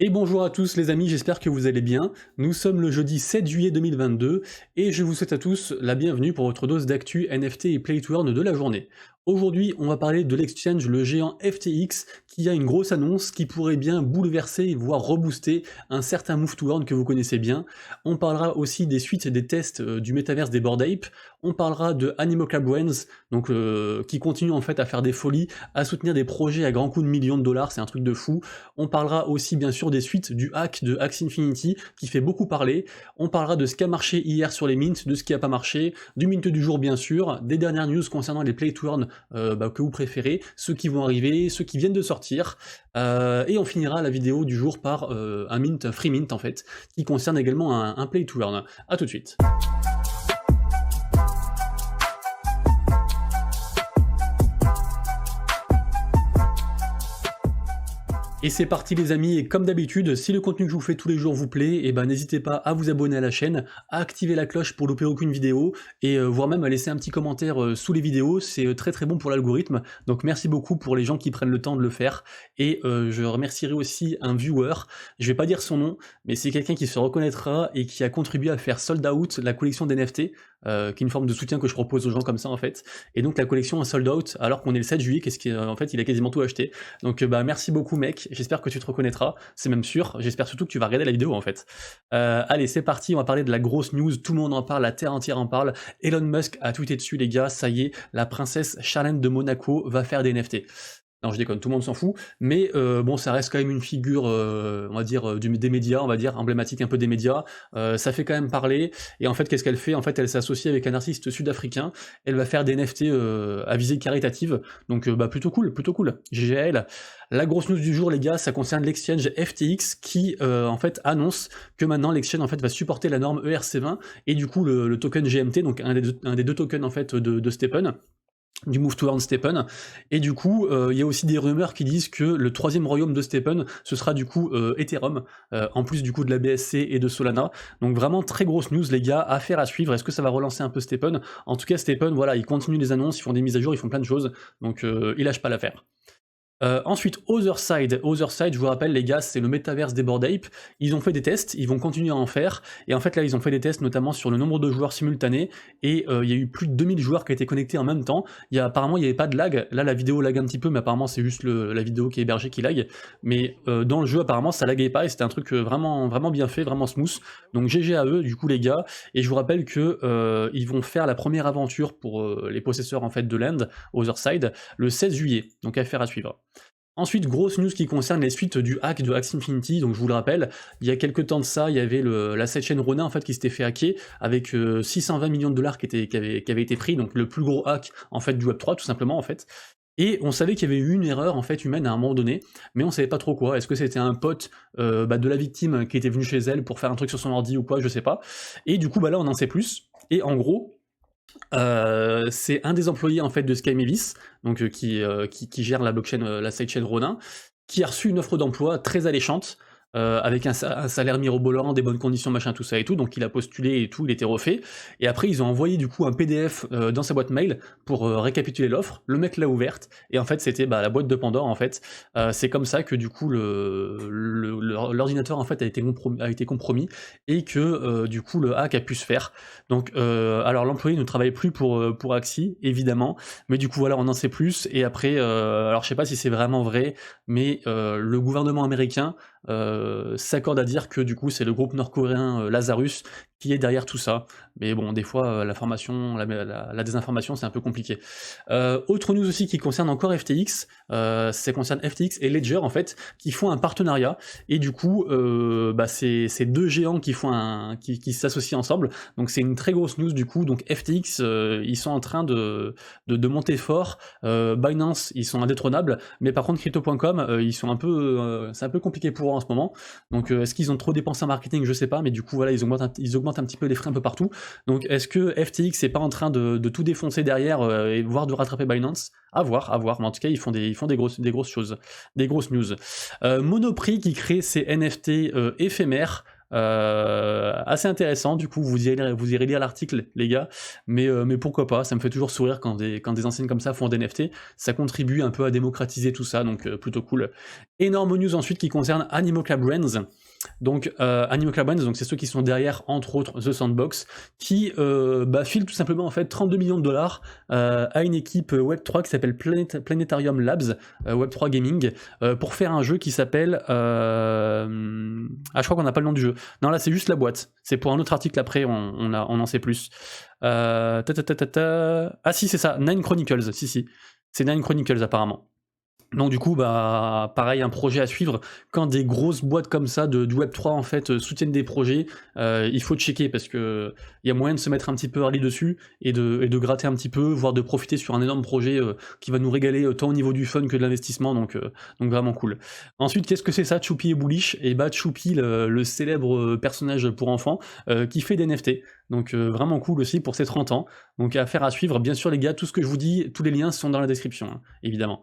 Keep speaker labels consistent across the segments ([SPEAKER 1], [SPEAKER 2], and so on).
[SPEAKER 1] Et bonjour à tous les amis, j'espère que vous allez bien. Nous sommes le jeudi 7 juillet 2022 et je vous souhaite à tous la bienvenue pour votre dose d'actu NFT et Play to Earn de la journée. Aujourd'hui, on va parler de l'exchange le géant FTX qui a une grosse annonce qui pourrait bien bouleverser voire rebooster un certain Move to Earn que vous connaissez bien. On parlera aussi des suites des tests du métaverse des Bored Ape. On parlera de Animoca Brands, donc qui continue en fait à faire des folies, à soutenir des projets à grands coups de millions de dollars, c'est un truc de fou. On parlera aussi bien sûr des suites du hack de Axie Infinity qui fait beaucoup parler. On parlera de ce qui a marché hier sur les mints, de ce qui n'a pas marché, du mint du jour bien sûr, des dernières news concernant les Play to Earn que vous préférez, ceux qui vont arriver, ceux qui viennent de sortir, et on finira la vidéo du jour par un mint, free mint en fait, qui concerne également un Play to Earn. A tout de suite. Et c'est parti les amis, et comme d'habitude, si le contenu que je vous fais tous les jours vous plaît, et ben n'hésitez pas à vous abonner à la chaîne, à activer la cloche pour louper aucune vidéo, et voire même à laisser un petit commentaire sous les vidéos, c'est très très bon pour l'algorithme, donc merci beaucoup pour les gens qui prennent le temps de le faire, et je remercierai aussi un viewer, je vais pas dire son nom, mais c'est quelqu'un qui se reconnaîtra et qui a contribué à faire sold out la collection d'NFT, qui est une forme de soutien que je propose aux gens comme ça en fait, et donc la collection a sold out alors qu'on est le 7 juillet, en fait il a quasiment tout acheté, donc bah merci beaucoup mec, j'espère que tu te reconnaîtras, c'est même sûr, j'espère surtout que tu vas regarder la vidéo en fait. Allez c'est parti, on va parler de la grosse news, tout le monde en parle, la terre entière en parle, Elon Musk a tweeté dessus les gars, ça y est, la princesse Charlène de Monaco va faire des NFT. Non, je déconne, tout le monde s'en fout, mais bon, ça reste quand même une figure, on va dire, des médias, on va dire, emblématique un peu des médias, ça fait quand même parler, et en fait, qu'est-ce qu'elle fait? En fait, elle s'associe avec un artiste sud-africain, elle va faire des NFT à visée caritative, donc bah plutôt cool, GG à elle. La grosse news du jour, les gars, ça concerne l'exchange FTX qui, en fait, annonce que maintenant l'exchange, en fait, va supporter la norme ERC20, et du coup, le token GMT, donc un des deux tokens, en fait, de Stephen, du Move to Earn Stephen, et du coup il y a aussi des rumeurs qui disent que le troisième royaume de Stephen ce sera du coup Ethereum, en plus du coup de la BSC et de Solana, donc vraiment très grosse news les gars, affaire à suivre, est-ce que ça va relancer un peu Stephen? En tout cas Stephen, voilà, il continue les annonces, ils font des mises à jour, ils font plein de choses, donc il lâche pas l'affaire. Ensuite, Otherside, je vous rappelle les gars, c'est le métaverse des Bored Ape, ils ont fait des tests, ils vont continuer à en faire, et en fait là ils ont fait des tests notamment sur le nombre de joueurs simultanés, et il y a eu plus de 2000 joueurs qui étaient connectés en même temps, apparemment il n'y avait pas de lag, là la vidéo lag un petit peu, mais apparemment c'est juste la vidéo qui est hébergée qui lag, mais dans le jeu apparemment ça laguait pas, et c'était un truc vraiment bien fait, vraiment smooth, donc GG à eux du coup les gars, et je vous rappelle que ils vont faire la première aventure pour les possesseurs en fait de Land, Otherside, le 16 juillet, donc affaire à suivre. Ensuite, grosse news qui concerne les suites du hack de Axie Infinity, donc je vous le rappelle, il y a quelques temps de ça, il y avait la sidechain Ronin en fait qui s'était fait hacker, avec 620 millions de dollars qui avaient été pris, donc le plus gros hack en fait du Web3 tout simplement en fait. Et on savait qu'il y avait eu une erreur en fait humaine à un moment donné, mais on savait pas trop quoi, est-ce que c'était un pote de la victime qui était venu chez elle pour faire un truc sur son ordi ou quoi, je sais pas. Et du coup bah là on en sait plus, et en gros, c'est un des employés en fait de SkyMavis, donc qui gère la blockchain, la sidechain Ronin, qui a reçu une offre d'emploi très alléchante, avec un salaire mirobolant, des bonnes conditions, machin, tout ça et tout, donc il a postulé et tout, il était refait, et après ils ont envoyé du coup un PDF dans sa boîte mail pour récapituler l'offre, le mec l'a ouverte, et en fait c'était la boîte de Pandore en fait, c'est comme ça que du coup l'ordinateur en fait a été compromis, et que du coup le hack a pu se faire, donc alors l'employé ne travaille plus pour Axie, évidemment, mais du coup voilà, on en sait plus, et après, alors je sais pas si c'est vraiment vrai, mais le gouvernement américain s'accorde à dire que du coup c'est le groupe nord-coréen Lazarus qui est derrière tout ça, mais bon des fois l'information, la désinformation c'est un peu compliqué. Autre news aussi qui concerne encore FTX, ça concerne FTX et Ledger en fait, qui font un partenariat, et du coup c'est deux géants qui s'associent ensemble, donc c'est une très grosse news du coup, donc FTX ils sont en train de monter fort, Binance ils sont indétrônables, mais par contre Crypto.com ils sont c'est un peu compliqué pour eux en ce moment, donc est-ce qu'ils ont trop dépensé en marketing, je sais pas, mais du coup voilà ils augmentent un petit peu les frais un peu partout, donc est-ce que FTX est pas en train de tout défoncer derrière, et voire de rattraper Binance? À voir, mais en tout cas ils font des grosses choses, des grosses news. Monoprix qui crée ses NFT éphémères, Assez intéressant, du coup, vous irez lire l'article, les gars, mais pourquoi pas, ça me fait toujours sourire quand des enseignes comme ça font des NFT, ça contribue un peu à démocratiser tout ça, donc plutôt cool. Énorme news ensuite qui concerne Animoca Brands. Donc Animoca Brands, donc c'est ceux qui sont derrière, entre autres, The Sandbox, qui filent tout simplement en fait 32 millions de dollars à une équipe Web3 qui s'appelle Planetarium Labs, Web3 Gaming, pour faire un jeu qui s'appelle... je crois qu'on n'a pas le nom du jeu. Non, là c'est juste la boîte. C'est pour un autre article après, on en sait plus. Ah si, c'est ça, Nine Chronicles, si. C'est Nine Chronicles apparemment. Donc du coup, pareil, un projet à suivre. Quand des grosses boîtes comme ça du Web3 en fait soutiennent des projets, il faut checker parce que il y a moyen de se mettre un petit peu early dessus et de gratter un petit peu, voire de profiter sur un énorme projet qui va nous régaler tant au niveau du fun que de l'investissement, donc vraiment cool. Ensuite, qu'est-ce que c'est ça, Choupi et Bullish? Et Choupi, le célèbre personnage pour enfants, qui fait des NFT. Donc vraiment cool aussi pour ses 30 ans. Donc affaire à suivre, bien sûr les gars, tout ce que je vous dis, tous les liens sont dans la description, hein, évidemment.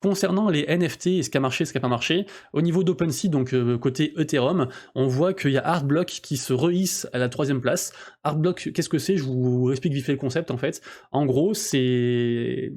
[SPEAKER 1] Concernant les NFT et ce qui a marché, ce qui n'a pas marché, au niveau d'OpenSea, donc côté Ethereum, on voit qu'il y a Artblock qui se rehisse à la 3e place. Artblock, qu'est-ce que c'est? Je vous explique vite fait le concept en fait. En gros, c'est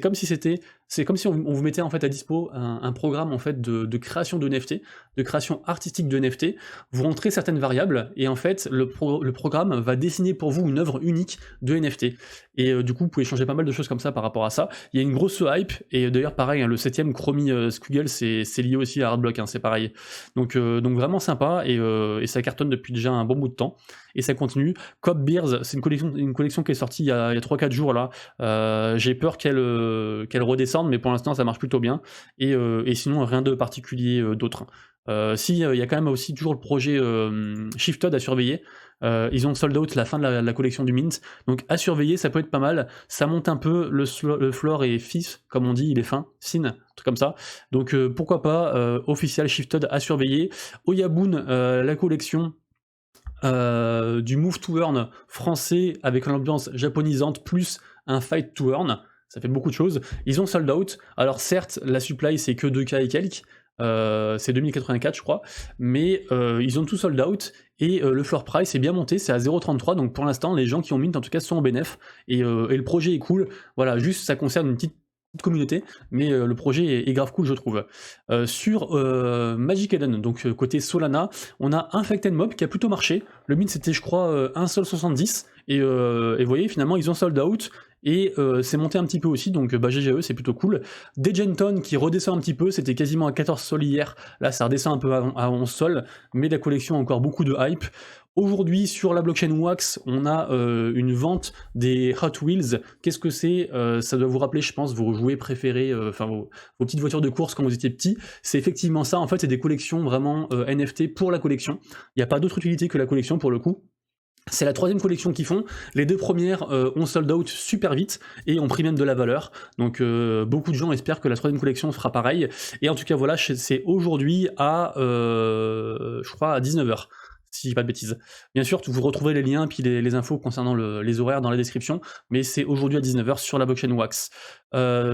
[SPEAKER 1] comme si on vous mettait en fait à dispo un programme en fait de création de NFT, de création artistique de NFT. Vous rentrez certaines variables et en fait le programme va dessiner pour vous une œuvre unique de NFT. Et du coup, vous pouvez changer pas mal de choses comme ça par rapport à ça. Il y a une grosse hype, et d'ailleurs pareil, hein, le 7ème Chromie Squiggle, c'est lié aussi à Artblock, hein, c'est pareil. Donc vraiment sympa, et ça cartonne depuis déjà un bon bout de temps, et ça continue. Cop Beers, c'est une collection qui est sortie il y a 3-4 jours là. J'ai peur qu'elle redescende, mais pour l'instant ça marche plutôt bien, et sinon rien de particulier d'autre. Si, il y a quand même aussi toujours le projet Shifted à surveiller. Ils ont sold out la fin de la collection du Mint, donc à surveiller, ça peut être pas mal. Ça monte un peu, le floor est fif, comme on dit, il est fin, sin, un truc comme ça. Donc pourquoi pas, official Shifted à surveiller. Oyabun, la collection du Move to Earn français avec l'ambiance japonisante plus un Fight to Earn. Ça fait beaucoup de choses. Ils ont sold out. Alors certes, la supply c'est que 2K et quelques. C'est 2084 je crois, mais ils ont tout sold out, et le floor price est bien monté, c'est à 0,33, donc pour l'instant les gens qui ont mint en tout cas sont en bénéf, et le projet est cool. Voilà, juste ça concerne une petite communauté, mais le projet est grave cool je trouve. Sur Magic Eden, donc côté Solana, on a Infected Mob qui a plutôt marché. Le mint c'était je crois un seul 70, et vous voyez finalement ils ont sold out, et c'est monté un petit peu aussi, donc GGE, c'est plutôt cool. Degenton qui redescend un petit peu, c'était quasiment à 14 sols hier, là ça redescend un peu à 11 sols, mais la collection a encore beaucoup de hype. Aujourd'hui, sur la blockchain Wax, on a une vente des Hot Wheels. Qu'est-ce que c'est? Ça doit vous rappeler, je pense, vos jouets préférés, vos petites voitures de course quand vous étiez petit. C'est effectivement ça, en fait, c'est des collections vraiment NFT pour la collection. Il n'y a pas d'autre utilité que la collection pour le coup. C'est la 3e collection qu'ils font. Les 2 premières ont sold out super vite et ont pris même de la valeur. Donc beaucoup de gens espèrent que la 3e collection fera pareil. Et en tout cas voilà, c'est aujourd'hui à je crois à 19h. Si je dis pas de bêtises. Bien sûr, vous retrouvez les liens puis les infos concernant les horaires dans la description, mais c'est aujourd'hui à 19h sur la blockchain Wax.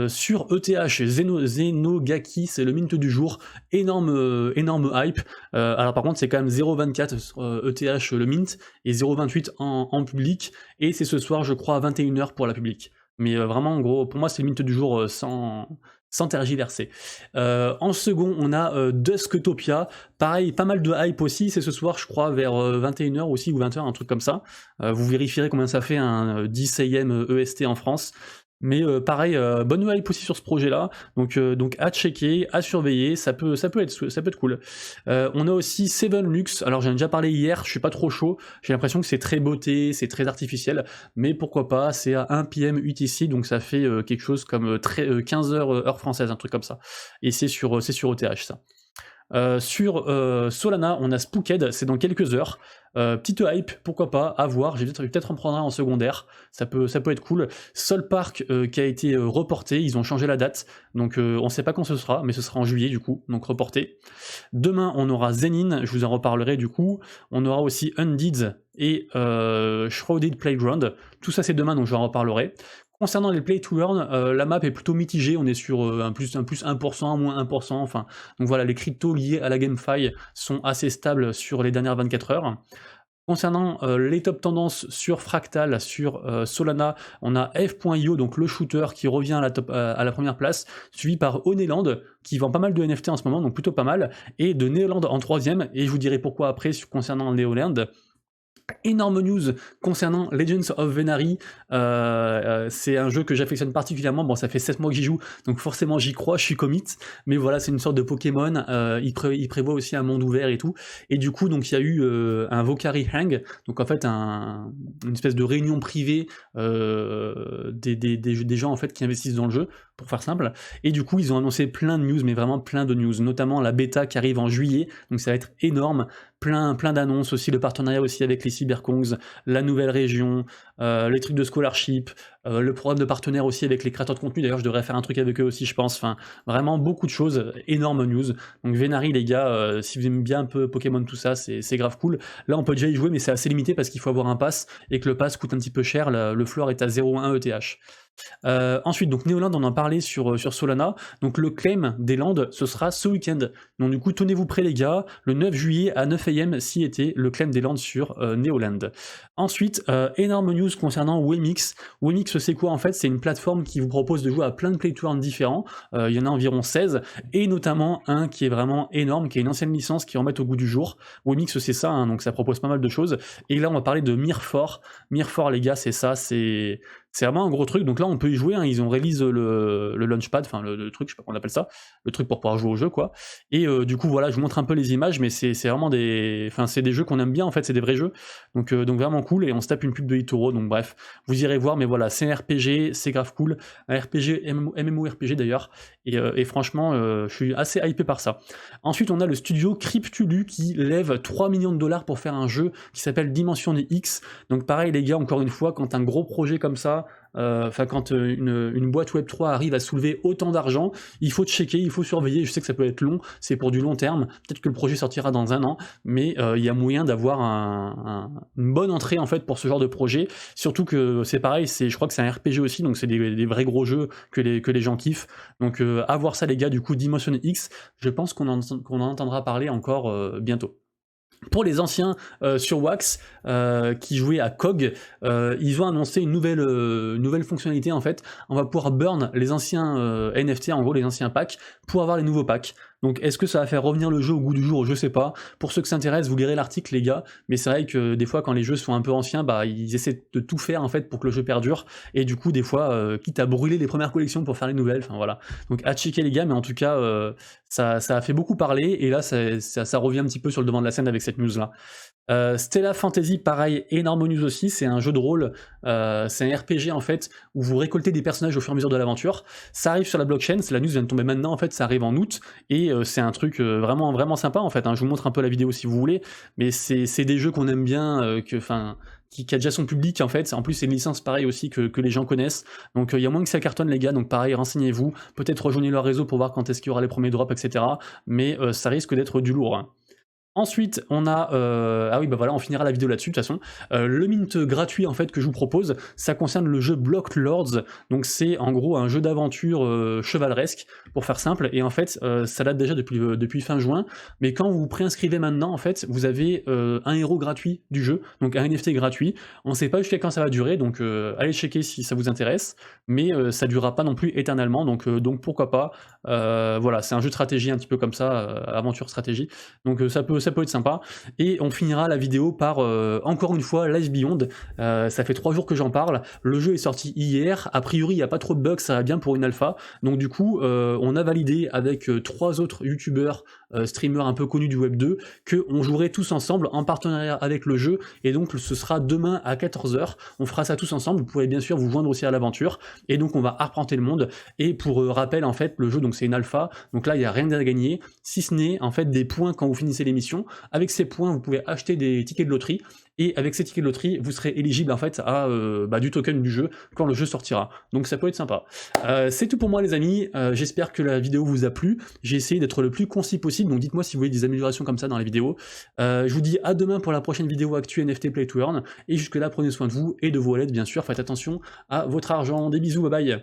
[SPEAKER 1] Sur ETH, Zenogaki, c'est le mint du jour, énorme hype. Alors par contre, c'est quand même 0,24 ETH le mint et 0,28 en public, et c'est ce soir, je crois, à 21h pour la publique. Mais vraiment, en gros, pour moi, c'est le mint du jour sans tergiverser. En second, on a Dusktopia. Pareil, pas mal de hype aussi. C'est ce soir, je crois, vers 21h aussi, ou 20h, un truc comme ça. Vous vérifierez combien ça fait un 10 AM EST en France. Mais pareil, bonne hype aussi sur ce projet-là, donc à checker, à surveiller, ça peut être cool. On a aussi Seven Lux, alors j'en ai déjà parlé hier, je suis pas trop chaud, j'ai l'impression que c'est très beauté, c'est très artificiel, mais pourquoi pas, c'est à 1 PM UTC, donc ça fait quelque chose comme 15h heure française, un truc comme ça. Et c'est sur ETH ça. Sur Solana, on a Spooked, c'est dans quelques heures. Petite hype, pourquoi pas, à voir. Je vais peut-être en prendre un en secondaire, ça peut être cool. Sol Park qui a été reporté, ils ont changé la date, donc on sait pas quand ce sera, mais ce sera en juillet du coup, donc reporté. Demain, on aura Zenin, je vous en reparlerai du coup. On aura aussi Undead et Shrouded Playground. Tout ça c'est demain, donc je vous en reparlerai. Concernant les play to earn, la map est plutôt mitigée, on est sur, un plus 1%, moins 1%, enfin, donc voilà, les cryptos liés à la GameFi sont assez stables sur les dernières 24 heures. Concernant les top tendances sur Fractal, sur Solana, on a F.io, donc le shooter qui revient à la première place, suivi par Oneland, qui vend pas mal de NFT en ce moment, donc plutôt pas mal, et de Neoland en troisième, et je vous dirai pourquoi après concernant Neoland. Énorme news concernant Legends of Venari, c'est un jeu que j'affectionne particulièrement, bon ça fait 7 mois que j'y joue, donc forcément j'y crois, je suis commit, mais voilà c'est une sorte de Pokémon, il prévoit aussi un monde ouvert et tout, et du coup donc il y a eu un Vocari Hang, donc en fait une espèce de réunion privée des gens en fait qui investissent dans le jeu, pour faire simple, et du coup ils ont annoncé plein de news, mais vraiment plein de news, notamment la bêta qui arrive en juillet, donc ça va être énorme, plein d'annonces aussi, le partenariat aussi avec les Cyberkongs, la nouvelle région, les trucs de scholarship, le programme de partenaire aussi avec les créateurs de contenu, d'ailleurs je devrais faire un truc avec eux aussi je pense, enfin vraiment beaucoup de choses, énorme news. Donc Venari les gars, si vous aimez bien un peu Pokémon tout ça, c'est grave cool. Là on peut déjà y jouer mais c'est assez limité parce qu'il faut avoir un pass, et que le pass coûte un petit peu cher, le floor est à 0,1 ETH. Ensuite, donc Neoland, on en parlait sur Solana, donc le claim des landes, ce sera ce week-end. Donc du coup, tenez-vous prêts les gars, le 9 juillet à 9 am, si était le claim des landes sur Neoland. Ensuite, énorme news concernant Wemix. Wemix, c'est quoi en fait? C'est une plateforme qui vous propose de jouer à plein de play to earn différents, il y en a environ 16, et notamment un qui est vraiment énorme, qui est une ancienne licence qui remet au goût du jour. Wemix, c'est ça, hein, donc ça propose pas mal de choses, et là on va parler de Mirfor. Mirfor les gars, c'est ça, c'est vraiment un gros truc, donc là on peut y jouer, hein. Ils ont release le launchpad, enfin le truc, je sais pas comment on appelle ça, le truc pour pouvoir jouer au jeu quoi, et du coup voilà, je vous montre un peu les images, mais c'est vraiment c'est des jeux qu'on aime bien en fait, c'est des vrais jeux, donc vraiment cool, et on se tape une pub de eToro, donc bref, vous irez voir, mais voilà, c'est un RPG, c'est grave cool, un RPG, MMORPG d'ailleurs, et franchement, je suis assez hypé par ça. Ensuite on a le studio Cryptulu qui lève 3 millions de dollars pour faire un jeu qui s'appelle Dimension X, donc pareil les gars, encore une fois, quand un gros projet comme ça, quand une boîte Web3 arrive à soulever autant d'argent, il faut checker, il faut surveiller, je sais que ça peut être long, c'est pour du long terme, peut-être que le projet sortira dans 1 an, mais il y a moyen d'avoir une bonne entrée en fait pour ce genre de projet, surtout que c'est pareil, je crois que c'est un RPG aussi, donc c'est des vrais gros jeux que les gens kiffent, donc à voir ça les gars, du coup Dimension X, je pense qu'on en entendra parler encore bientôt. Pour les anciens sur Wax qui jouaient à COG, ils ont annoncé une nouvelle fonctionnalité en fait. On va pouvoir burn les anciens NFT, en gros les anciens packs, pour avoir les nouveaux packs. Donc est-ce que ça va faire revenir le jeu au goût du jour? Je sais pas. Pour ceux qui s'intéressent, vous lirez l'article les gars, mais c'est vrai que des fois quand les jeux sont un peu anciens, bah ils essaient de tout faire en fait pour que le jeu perdure, et du coup des fois, quitte à brûler les premières collections pour faire les nouvelles, enfin voilà. Donc à checker les gars, mais en tout cas ça a fait beaucoup parler, et là ça revient un petit peu sur le devant de la scène avec cette news là. Stellar Fantasy, pareil, énorme news aussi, c'est un jeu de rôle, c'est un RPG en fait, où vous récoltez des personnages au fur et à mesure de l'aventure, ça arrive sur la blockchain, la news vient de tomber maintenant en fait, ça arrive en août, et c'est un truc vraiment, vraiment sympa en fait, hein. Je vous montre un peu la vidéo si vous voulez, mais c'est des jeux qu'on aime bien, qui a déjà son public en fait, en plus c'est une licence pareil aussi que les gens connaissent, donc il y a moins que ça cartonne les gars, donc pareil, renseignez-vous, peut-être rejoignez leur réseau pour voir quand est-ce qu'il y aura les premiers drops, etc., mais ça risque d'être du lourd, hein. Ensuite, on a... ah oui, bah voilà, on finira la vidéo là-dessus, de toute façon. Le mint gratuit, en fait, que je vous propose, ça concerne le jeu Block Lords. Donc c'est, en gros, un jeu d'aventure chevaleresque, pour faire simple. Et en fait, ça date déjà depuis fin juin. Mais quand vous vous préinscrivez maintenant, en fait, vous avez un héros gratuit du jeu, donc un NFT gratuit. On ne sait pas jusqu'à quand ça va durer, donc allez checker si ça vous intéresse. Mais ça durera pas non plus éternellement, donc pourquoi pas. Voilà, c'est un jeu de stratégie un petit peu comme ça, aventure stratégie. Donc ça peut être sympa, et on finira la vidéo par encore une fois Life Beyond. Ça fait 3 jours que j'en parle, le jeu est sorti hier, a priori il n'y a pas trop de bugs, ça va bien pour une alpha, donc du coup on a validé avec 3 autres youtubeurs, streamers un peu connus du web 2, qu'on jouerait tous ensemble en partenariat avec le jeu, et donc ce sera demain à 14h, on fera ça tous ensemble, vous pourrez bien sûr vous joindre aussi à l'aventure, et donc on va arpenter le monde, et pour rappel en fait, le jeu donc c'est une alpha, donc là il n'y a rien à gagner, si ce n'est en fait des points quand vous finissez l'émission, l'application. Avec ces points, vous pouvez acheter des tickets de loterie, et avec ces tickets de loterie, vous serez éligible en fait à du token du jeu quand le jeu sortira. Donc ça peut être sympa. C'est tout pour moi les amis, j'espère que la vidéo vous a plu. J'ai essayé d'être le plus concis possible, donc dites-moi si vous voulez des améliorations comme ça dans la vidéo. Je vous dis à demain pour la prochaine vidéo actu NFT Play to Earn, et jusque là prenez soin de vous et de vos wallets bien sûr, faites attention à votre argent. Des bisous, bye bye.